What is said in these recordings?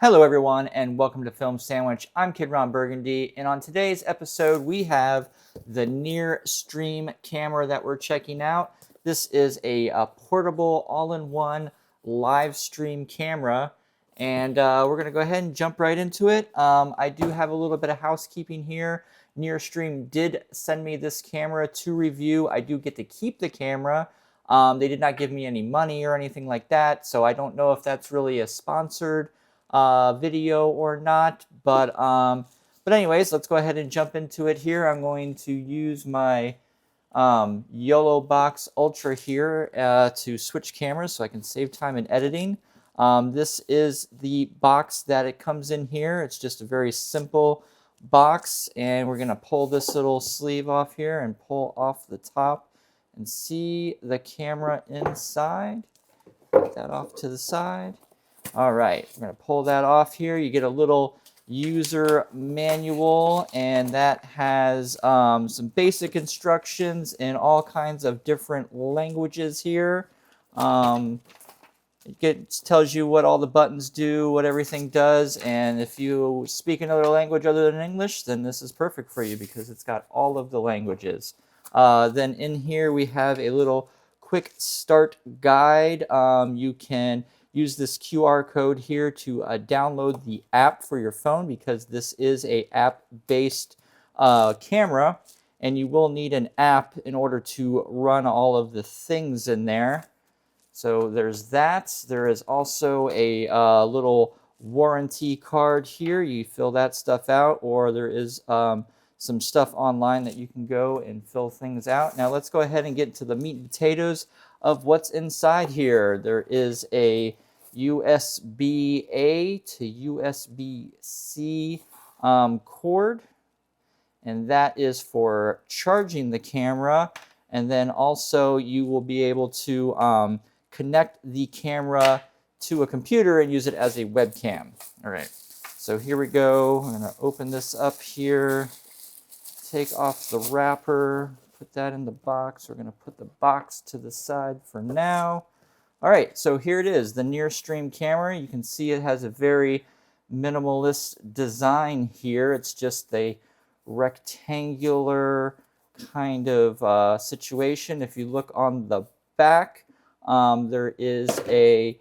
Hello everyone and welcome to Film Sandwich. I'm Kid Ron Burgundy, and on today's episode we have the NearStream camera that we're checking out. This is a portable all-in-one live stream camera, and we're going to go ahead and jump right into it. I do have a little bit of housekeeping here. NearStream did send me this camera to review. I do get to keep the camera. They did not give me any money or anything like that, so I don't know if that's really a sponsored video or not, but anyways, let's go ahead and jump into it here. I'm going to use my YOLO Box Ultra here to switch cameras so I can save time in editing. This is the box that it comes in here. It's just a very simple box, and we're going to pull this little sleeve off here and pull off the top and see the camera inside. Put that off to the side. All right, we're going to pull that off here. You get a little user manual, and that has some basic instructions in all kinds of different languages here. It tells you what all the buttons do, what everything does, and if you speak another language other than English, then this is perfect for you because it's got all of the languages. Then in here we have a little quick start guide. You can use this QR code here to download the app for your phone because this is a app-based camera, and you will need an app in order to run all of the things in there. So there's that. There is also a little warranty card here. You fill that stuff out, or there is some stuff online that you can go and fill things out. Now let's go ahead and get to the meat and potatoes of what's inside here. There is a USB-A to USB-C cord, and that is for charging the camera. And then also you will be able to connect the camera to a computer and use it as a webcam. All right, so here we go. I'm going to open this up here, take off the wrapper, put that in the box. We're going to put the box to the side for now. All right, so here it is, the NearStream camera. You can see it has a very minimalist design here. It's just a rectangular kind of situation. If you look on the back, there is a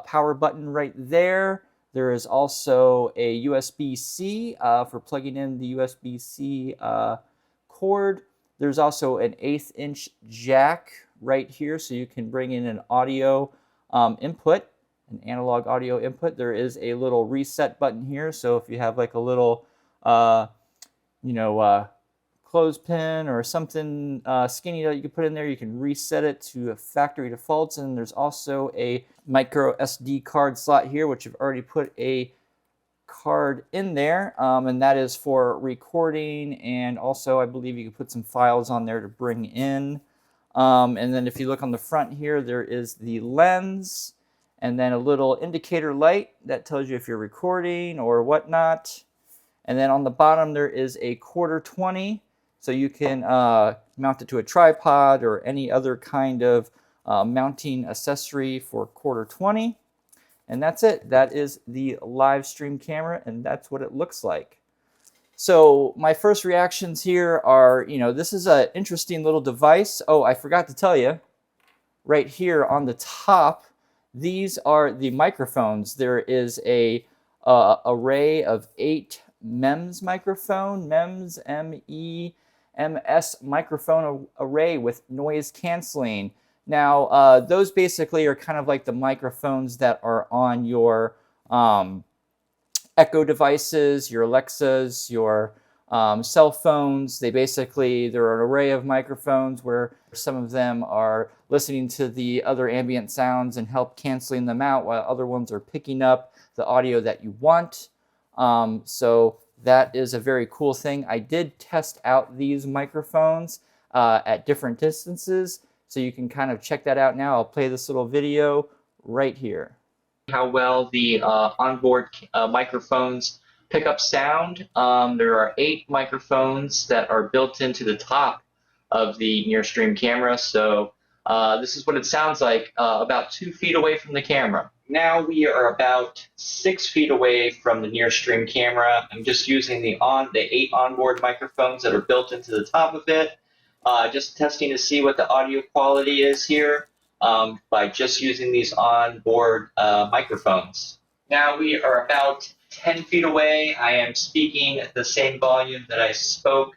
power button right there. There is also a USB-C for plugging in the USB-C cord. There's also an 1/8 inch jack right here, so you can bring in an audio input, an analog audio input. There is a little reset button here, so if you have like a little, clothespin or something skinny that you can put in there, you can reset it to factory defaults. And there's also a micro SD card slot here, which I've already put a card in there, and that is for recording, and also I believe you can put some files on there to bring in. And then if you look on the front here, there is the lens, and then a little indicator light that tells you if you're recording or whatnot. And then on the bottom there is a 1/4-20, so you can mount it to a tripod or any other kind of mounting accessory for 1/4-20. And that's it. That is the live stream camera, and that's what it looks like. So my first reactions here are, this is an interesting little device. Oh, I forgot to tell you, right here on the top, these are the microphones. There is a array of 8 MEMS microphone, MEMS, M-E-M-S microphone array with noise canceling. Now, those basically are kind of like the microphones that are on your Echo devices, your Alexas, your cell phones. They're an array of microphones where some of them are listening to the other ambient sounds and help canceling them out, while other ones are picking up the audio that you want. So that is a very cool thing. I did test out these microphones at different distances, so you can kind of check that out now. I'll play this little video right here. How well the onboard microphones pick up sound. There are 8 microphones that are built into the top of the NearStream camera, so this is what it sounds like about 2 feet away from the camera. Now we are about 6 feet away from the NearStream camera. I'm just using the 8 onboard microphones that are built into the top of it. Just testing to see what the audio quality is here by just using these onboard microphones. Now we are about 10 feet away. I am speaking at the same volume that I spoke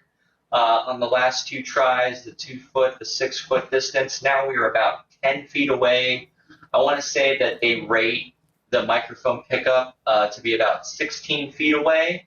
on the last 2 tries, the 2 foot, the 6 foot distance. Now we are about 10 feet away. I want to say that they rate the microphone pickup to be about 16 feet away.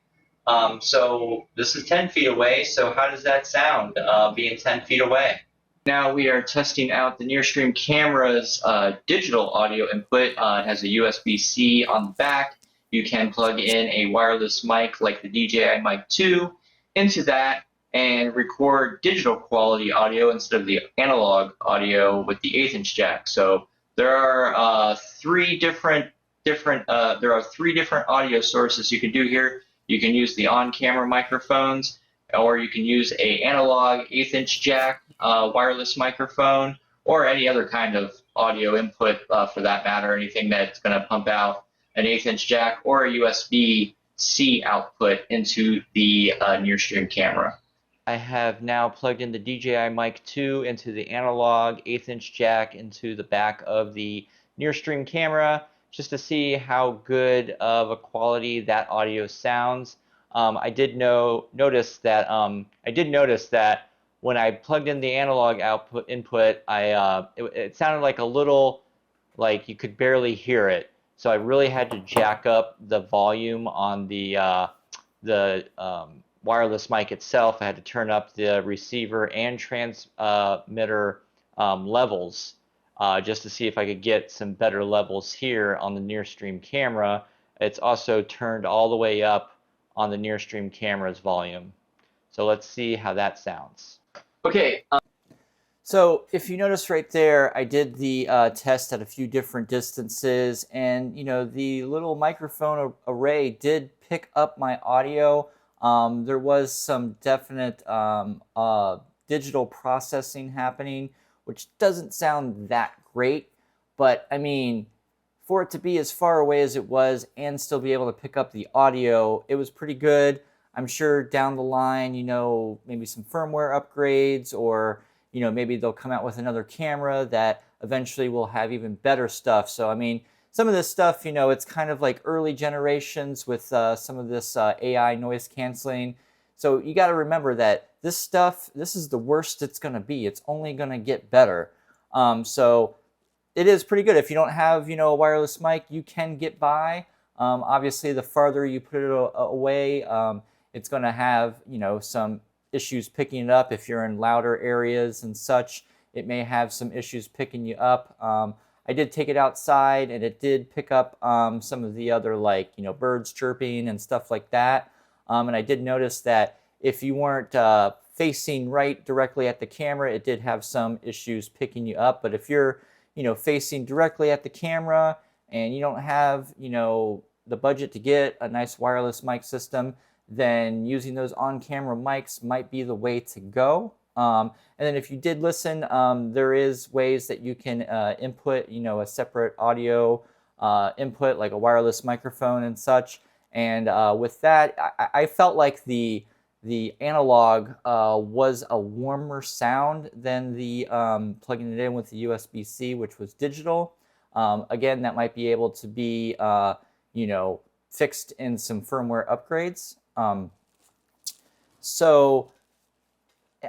So this is 10 feet away. So how does that sound being 10 feet away? Now we are testing out the NearStream camera's digital audio input. It has a USB-C on the back. You can plug in a wireless mic like the DJI Mic 2 into that and record digital quality audio instead of the analog audio with the 1/8" jack. So there are three different audio sources you can do here. You can use the on-camera microphones, or you can use a analog 1/8" jack wireless microphone, or any other kind of audio input for that matter, anything that's going to pump out an 1/8" jack or a USB-C output into the NearStream camera. I have now plugged in the DJI Mic 2 into the analog 1/8" jack into the back of the NearStream camera just to see how good of a quality that audio sounds. I did notice that when I plugged in the analog input, it sounded like a little like you could barely hear it. So I really had to jack up the volume on the wireless mic itself. I had to turn up the receiver and transmitter levels just to see if I could get some better levels here on the NearStream camera. It's also turned all the way up on the NearStream camera's volume. So let's see how that sounds. Okay. So if you notice right there, I did the test at a few different distances, and the little microphone array did pick up my audio. There was some definite digital processing happening, which doesn't sound that great, but I mean, for it to be as far away as it was and still be able to pick up the audio, it was pretty good. I'm sure down the line, maybe some firmware upgrades, or maybe they'll come out with another camera that eventually will have even better stuff. So I mean, some of this stuff, it's kind of like early generations with some of this AI noise canceling. So you got to remember that this stuff, this is the worst it's going to be. It's only going to get better. So it is pretty good. If you don't have, a wireless mic, you can get by. Obviously, the farther you put it away, it's going to have, some issues picking it up. If you're in louder areas and such, it may have some issues picking you up. I did take it outside, and it did pick up some of the other, like, birds chirping and stuff like that. And I did notice that if you weren't facing right directly at the camera, it did have some issues picking you up. But if you're, facing directly at the camera and you don't have, the budget to get a nice wireless mic system, then using those on-camera mics might be the way to go. And then if you did listen, there is ways that you can input, a separate audio input, like a wireless microphone and such. And with that, I felt like the analog was a warmer sound than the plugging it in with the USB-C, which was digital. Again, that might be able to be, fixed in some firmware upgrades. So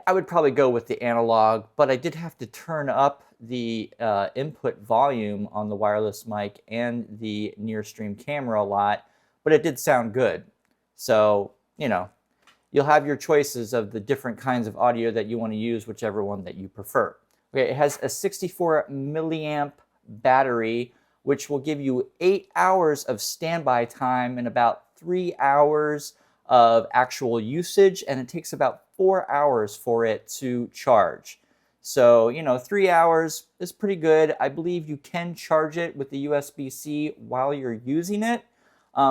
I would probably go with the analog, but I did have to turn up the input volume on the wireless mic and the NearStream camera a lot, but it did sound good. So, you'll have your choices of the different kinds of audio that you want to use, whichever one that you prefer. Okay, it has a 64 milliamp battery, which will give you 8 hours of standby time and about 3 hours of actual usage, and it takes about 4 hours for it to charge. So, 3 hours is pretty good. I believe you can charge it with the USB-C while you're using it.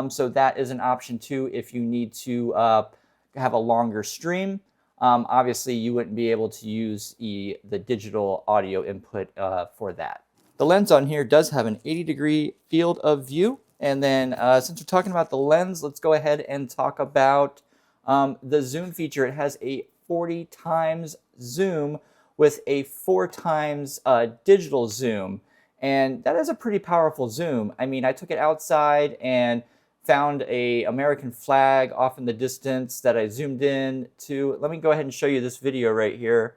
So that is an option too if you need to have a longer stream. Obviously, you wouldn't be able to use the digital audio input for that. The lens on here does have an 80-degree field of view. And then since we're talking about the lens, let's go ahead and talk about the zoom feature. It has a 40 times zoom with a 4 times digital zoom. And that is a pretty powerful zoom. I mean, I took it outside and found a American flag off in the distance that I zoomed in to. Let me go ahead and show you this video right here.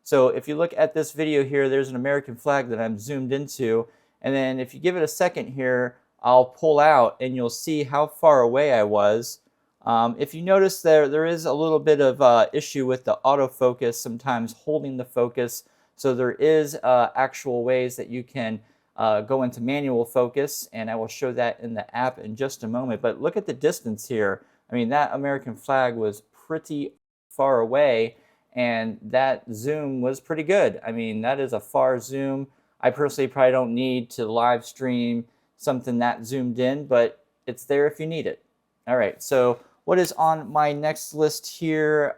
So if you look at this video here, there's an American flag that I'm zoomed into. And then if you give it a second here, I'll pull out and you'll see how far away I was. If you notice there is a little bit of issue with the autofocus, sometimes holding the focus. So there is actual ways that you can go into manual focus, and I will show that in the app in just a moment. But look at the distance here. I mean, that American flag was pretty far away, and that zoom was pretty good. I mean, that is a far zoom. I personally probably don't need to live stream something that zoomed in, but it's there if you need it. All right, so what is on my next list here?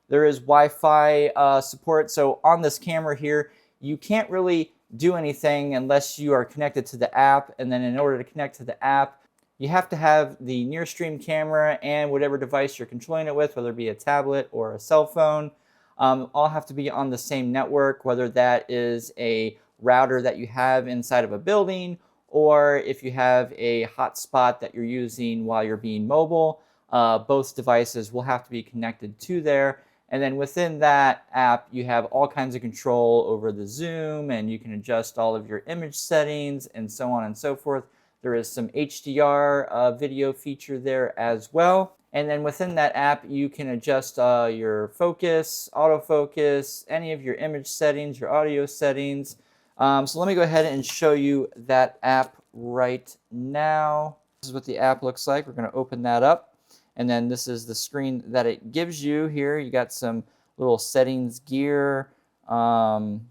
There is Wi-Fi support. So on this camera here, you can't really do anything unless you are connected to the app. And then in order to connect to the app, you have to have the NearStream camera and whatever device you're controlling it with, whether it be a tablet or a cell phone, all have to be on the same network, whether that is a router that you have inside of a building, or if you have a hotspot that you're using while you're being mobile. Both devices will have to be connected to there. And then within that app, you have all kinds of control over the zoom, and you can adjust all of your image settings and so on and so forth. There is some HDR video feature there as well. And then within that app, you can adjust your focus, autofocus, any of your image settings, your audio settings. So let me go ahead and show you that app right now. This is what the app looks like. We're going to open that up. And then this is the screen that it gives you here. You got some little settings gear. Then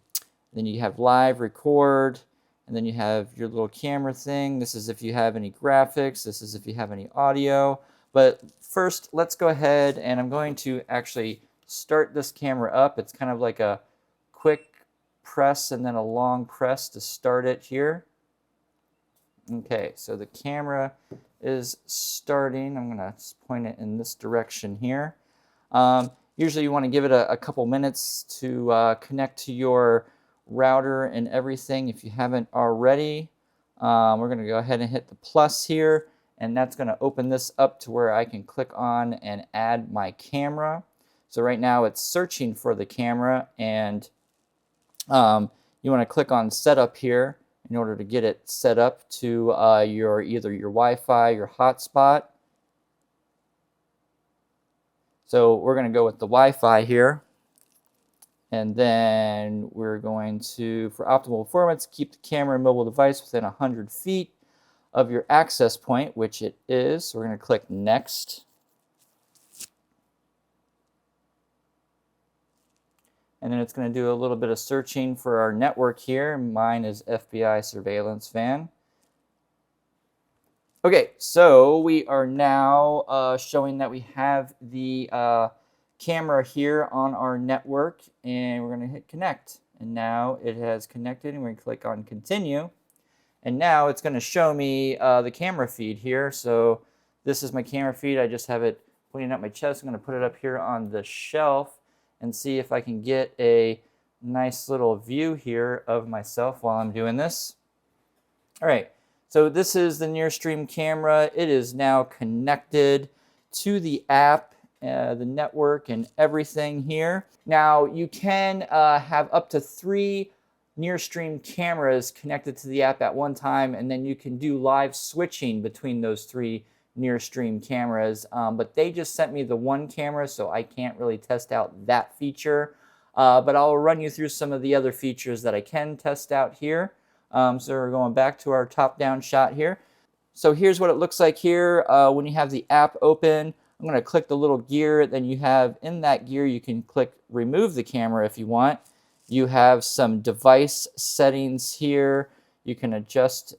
you have live, record. And then you have your little camera thing. This is if you have any graphics. This is if you have any audio. But first, let's go ahead and I'm going to actually start this camera up. It's kind of like a quick press and then a long press to start it here. Okay, so the camera is starting. I'm going to point it in this direction here. Usually you want to give it a couple minutes to connect to your router and everything if you haven't already. We're going to go ahead and hit the plus here, and that's going to open this up to where I can click on and add my camera. So right now it's searching for the camera, and you want to click on setup here in order to get it set up to either your Wi-Fi, your hotspot. So we're going to go with the Wi-Fi here. And then we're going to, for optimal performance, keep the camera and mobile device within 100 feet of your access point, which it is. So we're going to click Next. And then it's going to do a little bit of searching for our network here. Mine is FBI Surveillance Van. Okay, so we are now showing that we have the camera here on our network, and we're going to hit connect. And now it has connected, and we're going to click on continue. And now it's going to show me the camera feed here. So this is my camera feed. I just have it pointing at my chest. I'm going to put it up here on the shelf and see if I can get a nice little view here of myself while I'm doing this. All right, so this is the NearStream camera. It is now connected to the app, the network, and everything here. Now you can have up to 3 NearStream cameras connected to the app at one time, and then you can do live switching between those 3 NearStream cameras, but they just sent me the one camera, so I can't really test out that feature. But I'll run you through some of the other features that I can test out here. So we're going back to our top-down shot here. So here's what it looks like here when you have the app open. I'm going to click the little gear. Then you have in that gear, you can click remove the camera if you want. You have some device settings here. You can adjust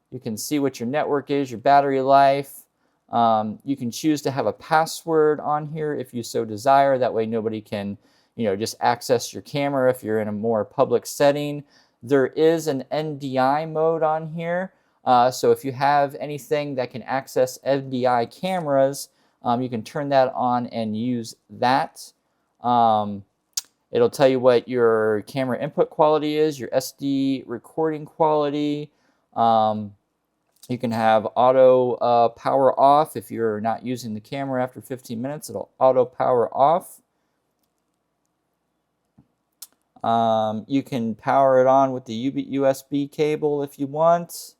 you can see what your network is, your battery life. You can choose to have a password on here if you so desire. That way nobody can, just access your camera if you're in a more public setting. There is an NDI mode on here. So if you have anything that can access NDI cameras, you can turn that on and use that. It'll tell you what your camera input quality is, your SD recording quality. You can have auto power off. If you're not using the camera after 15 minutes, it'll auto power off. You can power it on with the USB cable if you want.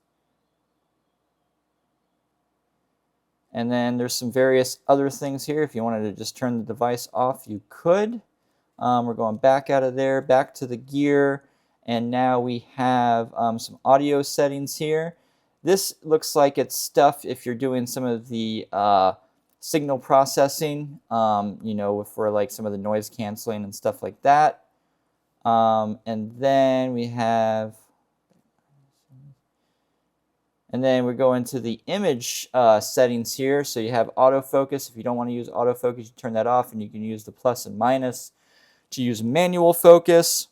And then there's some various other things here. If you wanted to just turn the device off, you could. We're going back out of there, back to the gear, and now we have some audio settings here. This looks like it's stuff if you're doing some of the signal processing, you know, for like some of the noise canceling and stuff like that. And then we have, and then we go into the image settings here. So you have autofocus. If you don't want to use autofocus, you turn that off, and you can use the plus and minus to use manual focus.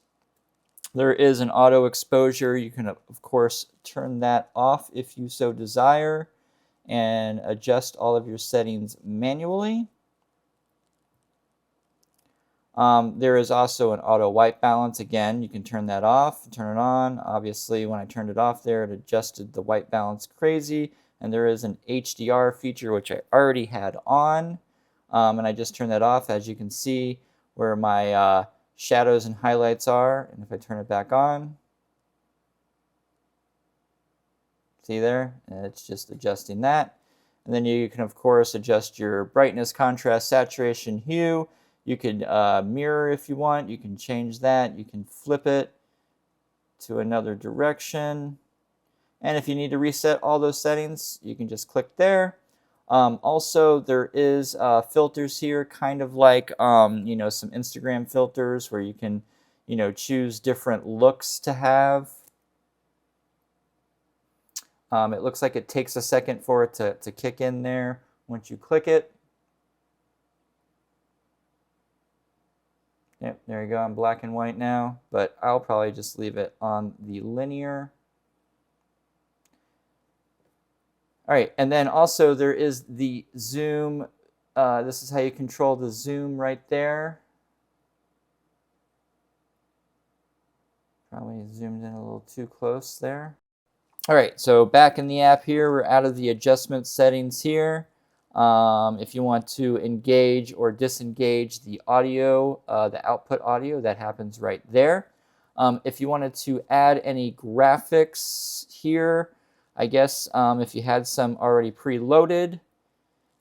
There is an auto exposure. You can, of course, turn that off if you so desire and adjust all of your settings manually. There is also an auto white balance. Again, you can turn that off, turn it on. Obviously, when I turned it off there, it adjusted the white balance crazy. And there is an HDR feature, which I already had on. And I just turned that off, as you can see, where my shadows and highlights are. And if I turn it back on, see there? And it's just adjusting that. And then you can, of course, adjust your brightness, contrast, saturation, hue. You could mirror if you want. You can change that. You can flip it to another direction. And if you need to reset all those settings, you can just click there. Also, there is filters here, kind of like you know, some Instagram filters where you can, you know, choose different looks to have. It looks like it takes a second for it to kick in there once you click it. Yep, there you go. I'm black and white now, but I'll probably just leave it on the linear. All right, and then also there is the zoom. This is how you control the zoom right there. Probably zoomed in a little too close there. All right, so back in the app here, we're out of the adjustment settings here. If you want to engage or disengage the audio, the output audio, that happens right there. If you wanted to add any graphics here, I guess if you had some already preloaded,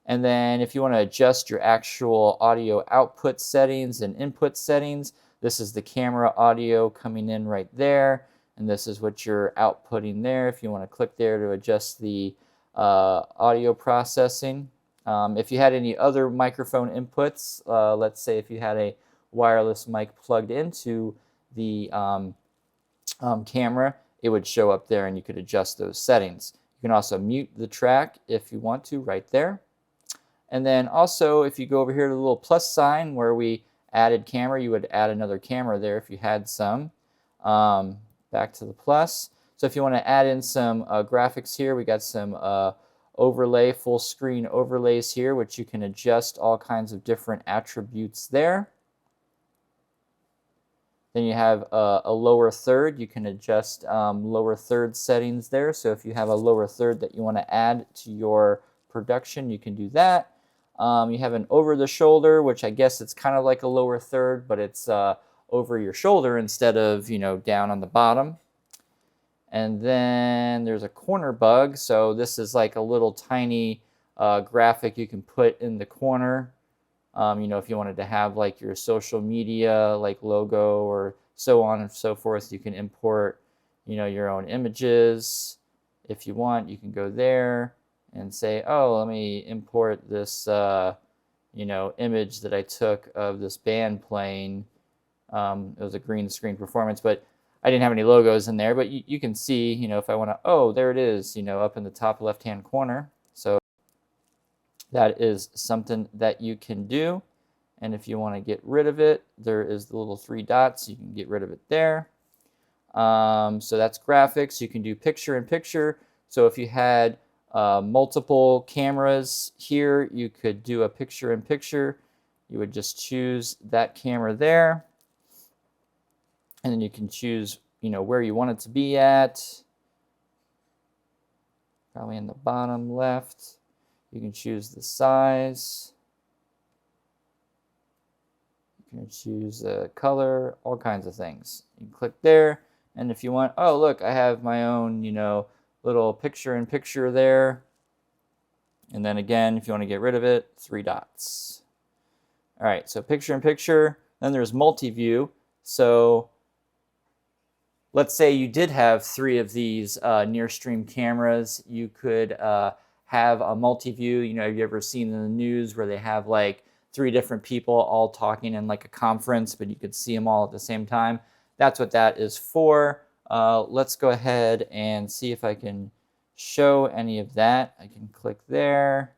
and then if you want to adjust your actual audio output settings and input settings, this is the camera audio coming in right there, and this is what you're outputting there. If you want to click there to adjust the audio processing. If you had any other microphone inputs, let's say if you had a wireless mic plugged into the camera, it would show up there and you could adjust those settings. You can also mute the track if you want to right there. And then also if you go over here to the little plus sign where we added camera, you would add another camera there if you had some. Back to the plus. So if you want to add in some graphics here, we got some overlay, full screen overlays here, which you can adjust all kinds of different attributes there. Then you have a lower third. You can adjust lower third settings there. So if you have a lower third that you want to add to your production, you can do that. You have an over the shoulder, which I guess it's kind of like a lower third, but it's over your shoulder instead of, you know, down on the bottom. And then there's a corner bug. So this is like a little tiny graphic you can put in the corner. You know, if you wanted to have like your social media like logo or so on and so forth, you can import, you know, your own images. If you want, you can go there and say, oh, let me import this, you know, image that I took of this band playing. It was a green screen performance, but I didn't have any logos in there. But you can see, you know, if I want to, oh, there it is, you know, up in the top left-hand corner. So that is something that you can do. And if you want to get rid of it, there is the little three dots. You can get rid of it there. So that's graphics. You can do picture in picture. So if you had multiple cameras here, you could do a picture in picture. You would just choose that camera there, and then you can choose, where you want it to be at. Probably in the bottom left. You can choose the size. You can choose the color, all kinds of things. You can click there, and if you want, oh look, I have my own, little picture in picture there. And then again, if you want to get rid of it, 3 dots. All right, so picture in picture. Then there's multi-view. So let's say you did have 3 of these NearStream cameras. You could have a multi-view. Have you ever seen in the news where they have like 3 different people all talking in like a conference, but you could see them all at the same time? That's what that is for. Let's go ahead and see if I can show any of that. I can click there.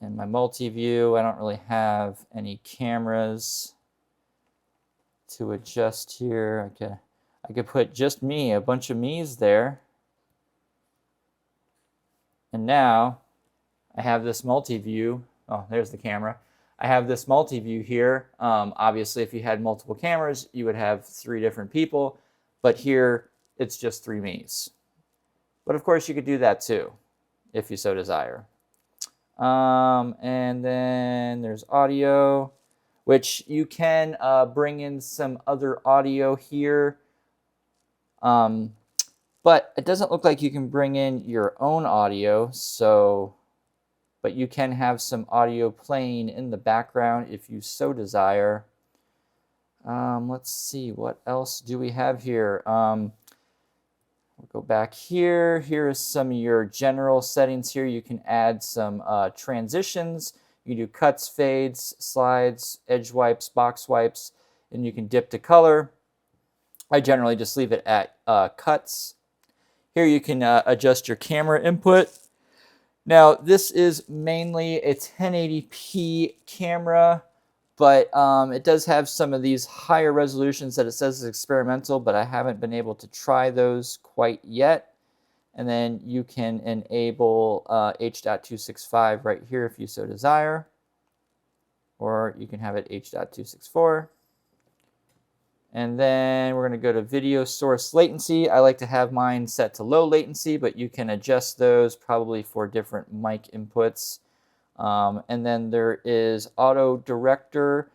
In my multi-view, I don't really have any cameras to adjust here. I could put just me, a bunch of me's there. And now I have this multi-view. Oh, there's the camera. I have this multi-view here. Obviously, if you had multiple cameras, you would have 3 different people. But here, it's just 3 me's. But of course, you could do that too, if you so desire. And then there's audio, which you can bring in some other audio here. But it doesn't look like you can bring in your own audio, but you can have some audio playing in the background if you so desire. Let's see, what else do we have here? We'll go back here. Here is some of your general settings here. You can add some transitions. You do cuts, fades, slides, edge wipes, box wipes, and you can dip to color. I generally just leave it at cuts. Here you can adjust your camera input. Now this is mainly a 1080p camera, but it does have some of these higher resolutions that it says is experimental, but I haven't been able to try those quite yet. And then you can enable H.265 right here if you so desire, or you can have it H.264. And then we're going to go to video source latency. I like to have mine set to low latency, but you can adjust those probably for different mic inputs. And then there is auto director.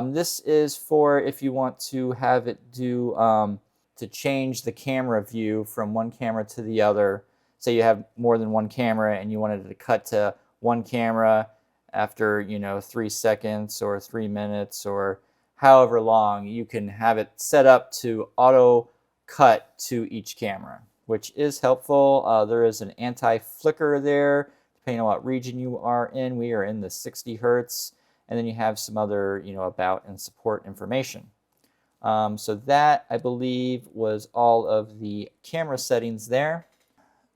This is for if you want to have it do to change the camera view from one camera to the other. Say you have more than one camera and you wanted to cut to one camera after 3 seconds or 3 minutes or however long, you can have it set up to auto cut to each camera, which is helpful. There is an anti-flicker there, depending on what region you are in. We are in the 60 hertz, and then you have some other, about and support information. So that, I believe, was all of the camera settings there.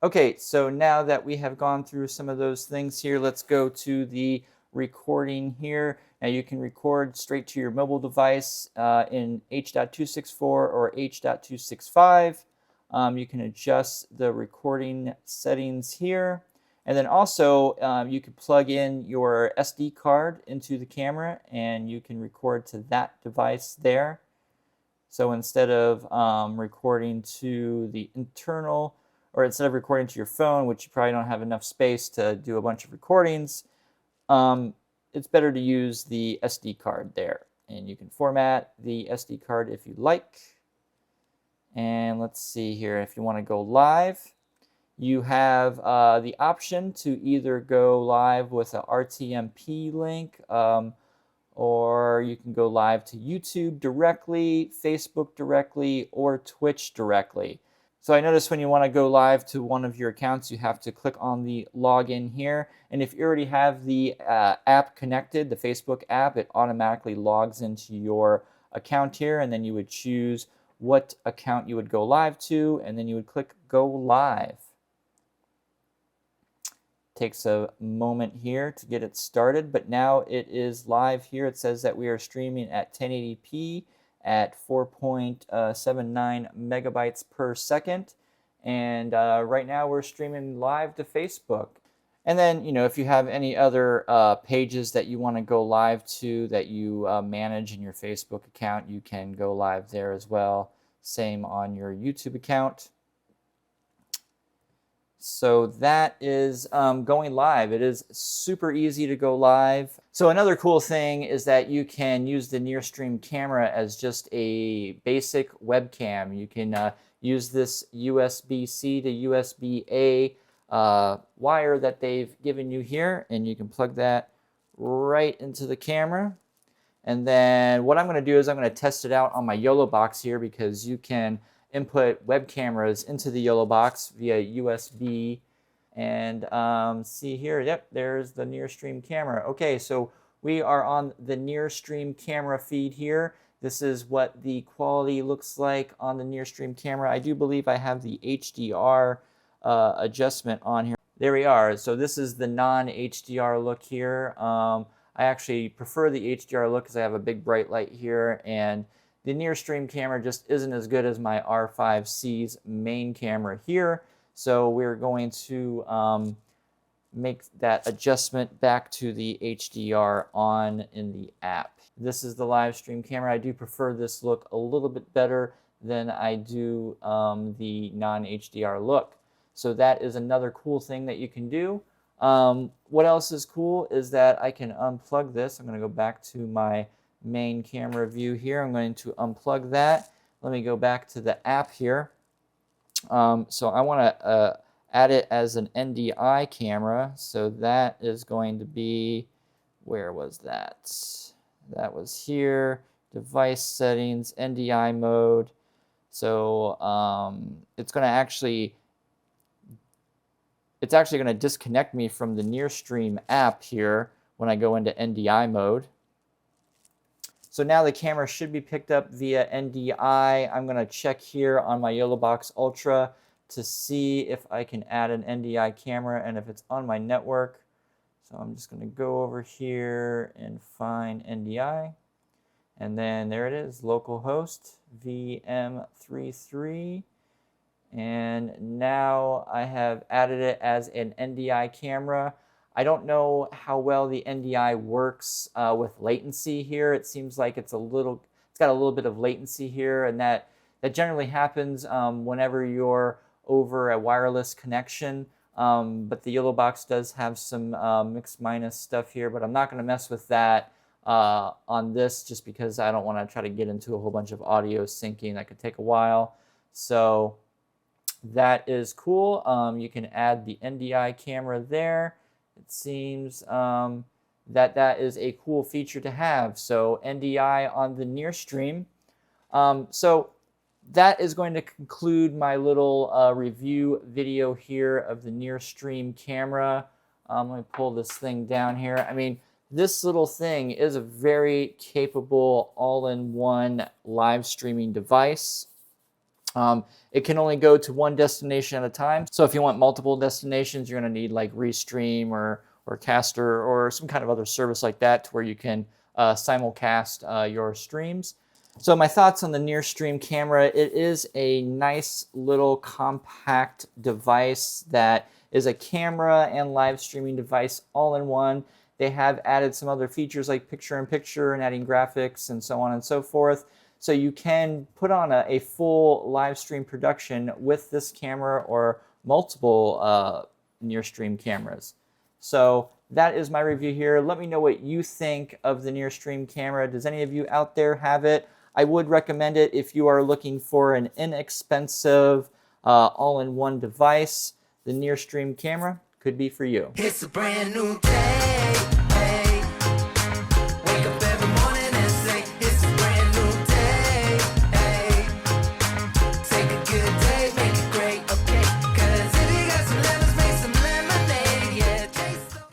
Okay, so now that we have gone through some of those things here, let's go to the recording here. Now you can record straight to your mobile device in H.264 or H.265. You can adjust the recording settings here. And then also you can plug in your SD card into the camera and you can record to that device there. So instead of recording to the internal, or instead of recording to your phone, which you probably don't have enough space to do a bunch of recordings, it's better to use the SD card there. And you can format the SD card if you like. And let's see here, if you want to go live, you have the option to either go live with a RTMP link, or you can go live to YouTube directly, Facebook directly, or Twitch directly. So I noticed when you want to go live to one of your accounts, you have to click on the login here. And if you already have the app connected, the Facebook app, it automatically logs into your account here. And then you would choose what account you would go live to, and then you would click Go Live. Takes a moment here to get it started, but now it is live here. It says that we are streaming at 1080p at 4.79 megabytes per second. And right now we're streaming live to Facebook. And then, if you have any other pages that you want to go live to that you manage in your Facebook account, you can go live there as well. Same on your YouTube account. So that is going live. It is super easy to go live. So another cool thing is that you can use the NearStream camera as just a basic webcam. You can use this USB-C to USB-A wire that they've given you here, and you can plug that right into the camera. And then what I'm going to do is I'm going to test it out on my YOLO box here, because you can input web cameras into the YOLO box via USB. And see here, yep, there's the NearStream camera. Okay, so we are on the NearStream camera feed here. This is what the quality looks like on the NearStream camera. I do believe I have the HDR adjustment on here. There we are. So this is the non-HDR look here. I actually prefer the HDR look because I have a big bright light here, and the NearStream camera just isn't as good as my R5C's main camera here. So we're going to make that adjustment back to the HDR on in the app. This is the live stream camera. I do prefer this look a little bit better than I do the non-HDR look. So that is another cool thing that you can do. What else is cool is that I can unplug this. I'm going to go back to my main camera view here. I'm going to unplug that. Let me go back to the app here. So I want to add it as an NDI camera. So that is going to be, where was that? That was here, device settings, NDI mode. So it's actually going to disconnect me from the NearStream app here when I go into NDI mode. So now the camera should be picked up via NDI. I'm going to check here on my YOLO Box Ultra to see if I can add an NDI camera and if it's on my network. So I'm just going to go over here and find NDI. And then there it is, localhost VM33. And now I have added it as an NDI camera. I don't know how well the NDI works with latency here. It seems like it's got a little bit of latency here, and that generally happens whenever you're over a wireless connection. But the YOLO Box does have some mixed minus stuff here, but I'm not going to mess with that on this, just because I don't want to try to get into a whole bunch of audio syncing. That could take a while. So that is cool. You can add the NDI camera there. It seems that is a cool feature to have. So NDI on the NearStream. So that is going to conclude my little review video here of the NearStream camera. Let me pull this thing down here. I mean, this little thing is a very capable all-in-one live streaming device. It can only go to one destination at a time. So if you want multiple destinations, you're going to need like Restream or Caster or some kind of other service like that, to where you can simulcast your streams. So my thoughts on the NearStream camera: it is a nice little compact device that is a camera and live streaming device all in one. They have added some other features like picture-in-picture and adding graphics and so on and so forth. So you can put on a full live stream production with this camera or multiple NearStream cameras. So that is my review here. Let me know what you think of the NearStream camera. Does any of you out there have it? I would recommend it if you are looking for an inexpensive all-in-one device. The NearStream camera could be for you. It's a brand new day.